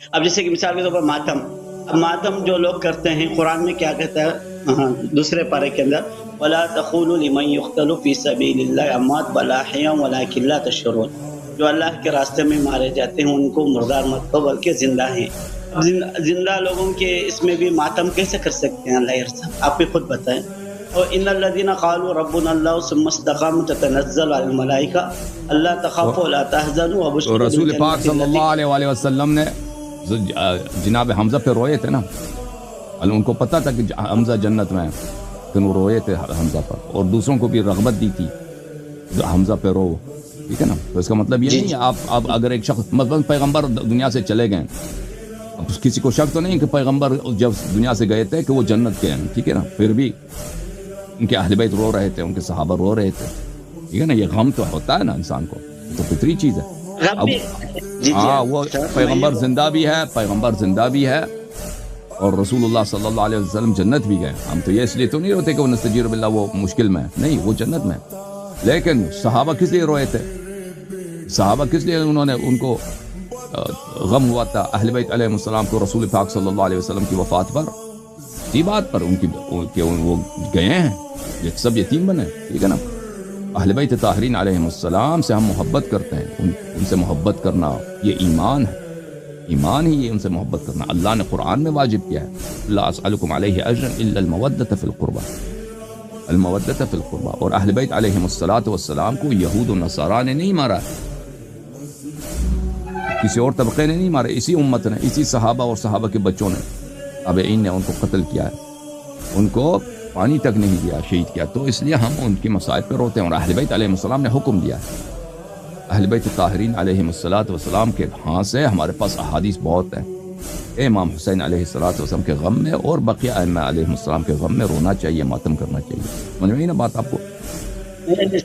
اب جیسے کہ مثال کے طور پر ماتم، اب ماتم جو لوگ کرتے ہیں، قرآن میں کیا کہتا ہے دوسرے پارے کے اندر، وَلَا تَقُولُوا لِمَن يُقْتَلُ فِي سَبِيلِ اللَّهِ أَمْوَاتٌ بَلْ أَحْيَاءٌ وَلَٰكِن لَّا تَشْعُرُونَ، جو اللہ کے راستے میں مارے جاتے ہیں ان کو مردار مت کہو بلکہ زندہ ہیں۔ اب زندہ لوگوں کے اس میں بھی ماتم کیسے کر سکتے ہیں اللہ یرحم، آپ بھی خود بتائیں۔ اور ان الذين قالوا ربنا الله ثم استقاموا تتنزل على الملائكة الا تخافوا ولا تحزنوا تو رسول پاک صلی اللہ علیہ وآلہ وسلم نے جناب حمزہ پہ روئے تھے نا، ان کو پتہ تھا کہ حمزہ جنت میں ہے، لیکن وہ روئے تھے حمزہ پر، اور دوسروں کو بھی رغبت دی تھی حمزہ پہ رو، ٹھیک ہے نا۔ تو اس کا مطلب یہ نہیں ہے آپ اگر ایک شخص مثلاً پیغمبر دنیا سے چلے گئے، اب کسی کو شک تو نہیں کہ پیغمبر جب دنیا سے گئے تھے کہ وہ جنت کے ہیں، ٹھیک ہے نا، پھر بھی ان کے اہل بیت رو رہے تھے، ان کے صحابہ رو رہے تھے، ٹھیک ہے نا۔ یہ غم تو ہوتا ہے نا انسان کو، تو فطری چیز ہے۔ اب ہاں وہ پیغمبر زندہ بھی ہے، پیغمبر زندہ بھی ہے، اور رسول اللہ صلی اللہ علیہ وسلم جنت بھی گئے۔ ہم تو یہ اس لیے تو نہیں روتے کہ وہ نستجیر باللہ وہ مشکل میں، نہیں، وہ جنت میں۔ لیکن صحابہ کس لیے روئے تھے؟ صحابہ کس لیے انہوں نے ان کو غم ہوا تھا اہل بیت علیہ السلام کو رسول پاک صلی اللہ علیہ وسلم کی وفات پر؟ اسی بات پر ان کی وہ گئے ہیں، یہ سب یتیم بنے، ٹھیک ہے نا۔ اہل بیت طاہرین علیہ السلام سے ہم محبت کرتے ہیں، ان سے محبت کرنا یہ ایمان ہے، ایمان ہی یہ ان سے محبت کرنا اللہ نے قرآن میں واجب کیا ہے۔ لا اسألکم علیہ اجرا الا المودۃ فی القربى، المودۃ فی القربى۔ اور اہل بیت علیہ السلام کو یہود و نصارا نے نہیں مارا، کسی اور طبقے نے نہیں مارا، اسی امت نے، اسی صحابہ اور صحابہ کے بچوں نے، تابعین نے ان کو قتل کیا ہے، ان کو پانی تک نہیں دیا، شہید کیا۔ تو اس لیے ہم ان کی مصائب پر روتے ہیں، اور اہل بیت علیہ السلام نے حکم دیا ہے۔ اہل بیت طاہرین علیہ السلام کے ہاں سے ہمارے پاس احادیث بہت ہیں، امام حسین علیہ السلام کے غم میں اور بقیہ ائمہ علیہ السلام کے غم میں رونا چاہیے، ماتم کرنا چاہیے۔ سمجھ میں نا بات آپ کو؟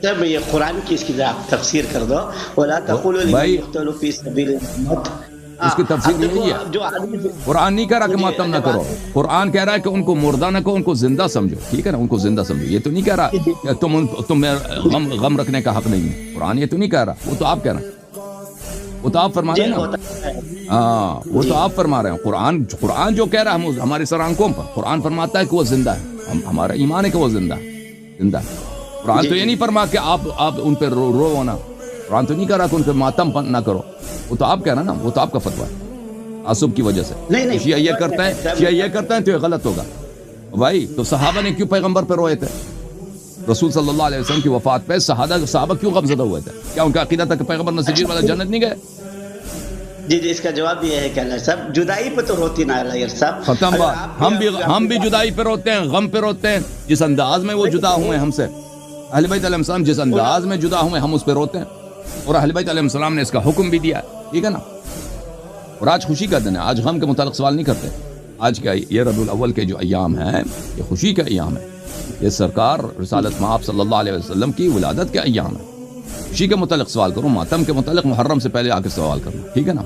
صاحب یہ قرآن کی اس کی تفسیر کر دو، وَلَا تَقُولُوا لِمَن يُقْتَلُ فِي سَبِيلِ اللَّهِ، اس کی تفسیر یہی ہے۔ قرآن نہیں کہہ رہا کہ ماتم نہ کرو، قرآن کہہ رہا ہے کہ ان کو مردہ نہ کہو، ان کو زندہ سمجھو، ٹھیک ہے نا، ان کو زندہ سمجھو۔ یہ تو نہیں کہہ رہا کہ تم غم رکھنے کا حق نہیں ہے، قرآن یہ تو نہیں کہہ رہا، وہ تو آپ کہہ رہے ہیں، وہ تو آپ فرما رہے ہیں نا، ہاں وہ تو آپ فرما رہے ہیں۔ قرآن جو کہہ رہا ہے ہمارے سر آنکھوں پر، قرآن فرماتا ہے کہ وہ زندہ ہے، ہمارا ایمان ہے کہ وہ زندہ ہے۔ قرآن تو یہ نہیں فرما کہ آپ ان پہ رو ہونا، قرآن تو نہیں کہہ رہا کہ ان پہ ماتم نہ کرو، وہ تو آپ کہہ رہے ہیں نا، وہ تو آپ کا فتویٰ ہے تعصب کی وجہ سے۔ شیعہ یہ کرتے ہیں تو یہ غلط ہوگا بھائی۔ تو صحابہ نے کیوں پیغمبر پہ روئے تھے؟ رسول صلی اللہ علیہ وسلم کی وفات پہ صحابہ کیوں غمزدہ ہوئے تھے؟ کیا ان کا عقیدہ تھا کہ پیغمبر نسجیر والا جنت نہیں گئے؟ جی اس کا جواب یہ ہے کہ اللہ صاحب جدائی پہ تو روتی نا اللہ صاحب، ختم بات۔ ہم بھی جدائی پہ روتے ہیں، غم پہ روتے ہیں، جس انداز میں وہ جدا ہوئے ہم سے، اہل بیت علیہ السلام جس انداز میں جدا ہوئے ہم اس پہ روتے ہیں، اور اہل بیت علیہ السلام نے اس کا حکم بھی دیا، ٹھیک ہے نا۔ اور آج خوشی کا دن ہے، آج غم کے متعلق سوال نہیں کرتے۔ آج کا یہ ربیع الاول کے جو ایام ہیں یہ خوشی کا ایام ہے، یہ سرکار رسالت مآب صلی اللہ علیہ وسلم کی ولادت کے ایام ہے۔ خوشی کے متعلق سوال کرو، ماتم کے متعلق محرم سے پہلے آ کے سوال کرنا، ٹھیک ہے نا۔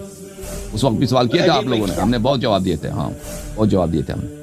اس وقت بھی سوال کیے تھے آپ لوگوں نے، ہم نے بہت جواب دیے تھے، ہاں بہت جواب دیے تھے ہم نے۔